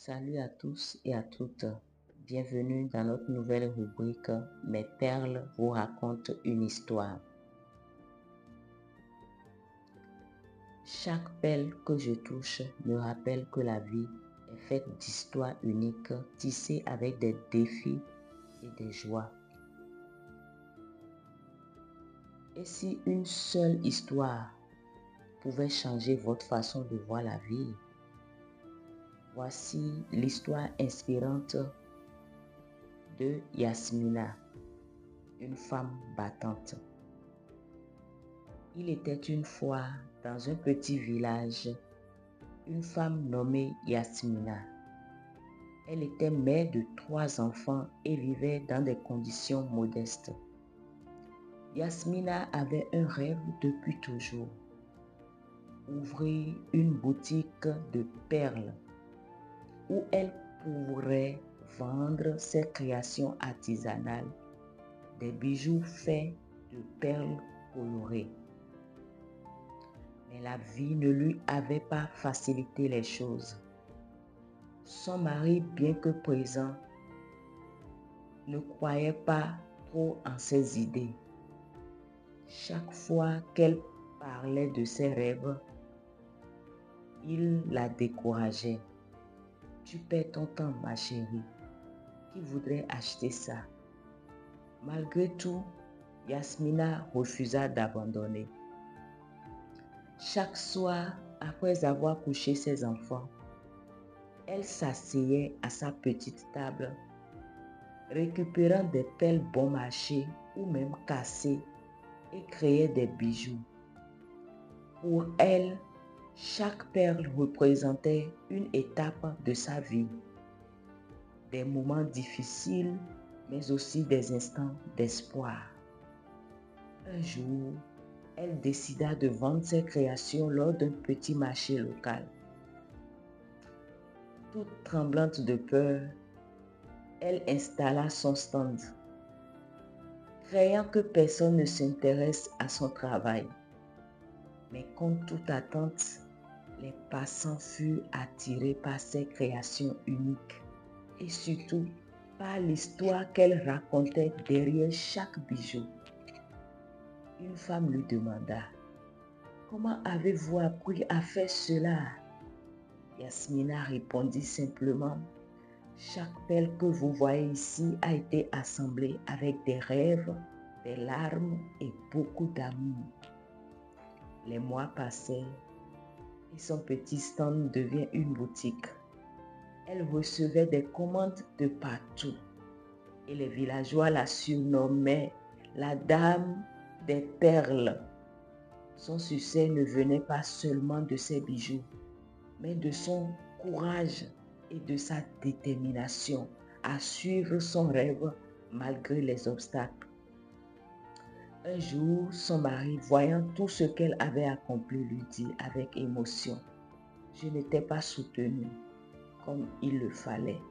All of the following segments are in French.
Salut à tous et à toutes. Bienvenue dans notre nouvelle rubrique Mes perles vous racontent une histoire. Chaque perle que je touche me rappelle que la vie est faite d'histoires uniques tissées avec des défis et des joies. Et si une seule histoire pouvait changer votre façon de voir la vie? Voici l'histoire inspirante de Yasmina, une femme battante. Il était une fois dans un petit village une femme nommée Yasmina. Elle était mère de 3 enfants et vivait dans des conditions modestes. Yasmina avait un rêve depuis toujours: ouvrir une boutique de perles où elle pourrait vendre ses créations artisanales, des bijoux faits de perles colorées. Mais la vie ne lui avait pas facilité les choses. Son mari, bien que présent, ne croyait pas trop en ses idées. Chaque fois qu'elle parlait de ses rêves, il la décourageait. « Tu perds ton temps, ma chérie. Qui voudrait acheter ça ?» Malgré tout, Yasmina refusa d'abandonner. Chaque soir, après avoir couché ses enfants, elle s'asseyait à sa petite table, récupérant des perles bon marché ou même cassées, et créait des bijoux. Pour elle, chaque perle représentait une étape de sa vie, des moments difficiles, mais aussi des instants d'espoir. Un jour, elle décida de vendre ses créations lors d'un petit marché local. Toute tremblante de peur, elle installa son stand, craignant que personne ne s'intéresse à son travail. Mais contre toute attente, les passants furent attirés par ses créations uniques et surtout par l'histoire qu'elle racontait derrière chaque bijou. Une femme lui demanda: « Comment avez-vous appris à faire cela ?» Yasmina répondit simplement: « Chaque perle que vous voyez ici a été assemblée avec des rêves, des larmes et beaucoup d'amour. » Les mois passèrent et son petit stand devient une boutique. Elle recevait des commandes de partout et les villageois la surnommaient la dame des perles. Son succès ne venait pas seulement de ses bijoux, mais de son courage et de sa détermination à suivre son rêve malgré les obstacles. Un jour, son mari, voyant tout ce qu'elle avait accompli, lui dit avec émotion: « Je n'étais pas soutenue comme il le fallait,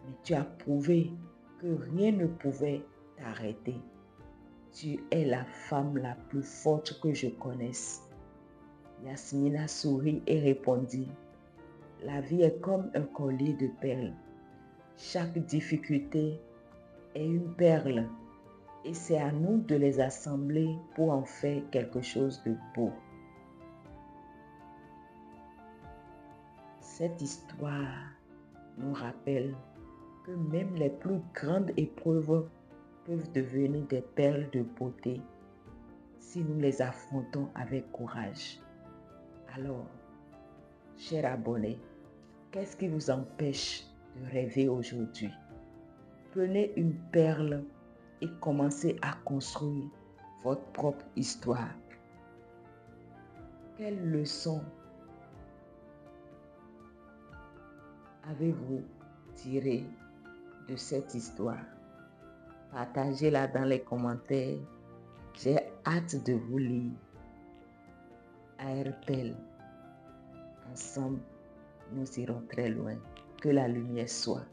mais tu as prouvé que rien ne pouvait t'arrêter. Tu es la femme la plus forte que je connaisse. » Yasmina sourit et répondit: « La vie est comme un collier de perles. Chaque difficulté est une perle et c'est à nous de les assembler pour en faire quelque chose de beau. » Cette histoire nous rappelle que même les plus grandes épreuves peuvent devenir des perles de beauté si nous les affrontons avec courage. Alors, chers abonnés, qu'est-ce qui vous empêche de rêver aujourd'hui? Prenez une perle et commencez à construire votre propre histoire. Quelle leçon avez-vous tiré de cette histoire? Partagez-la dans les commentaires. J'ai hâte de vous lire. ARPEL, ensemble, nous irons très loin. Que la lumière soit.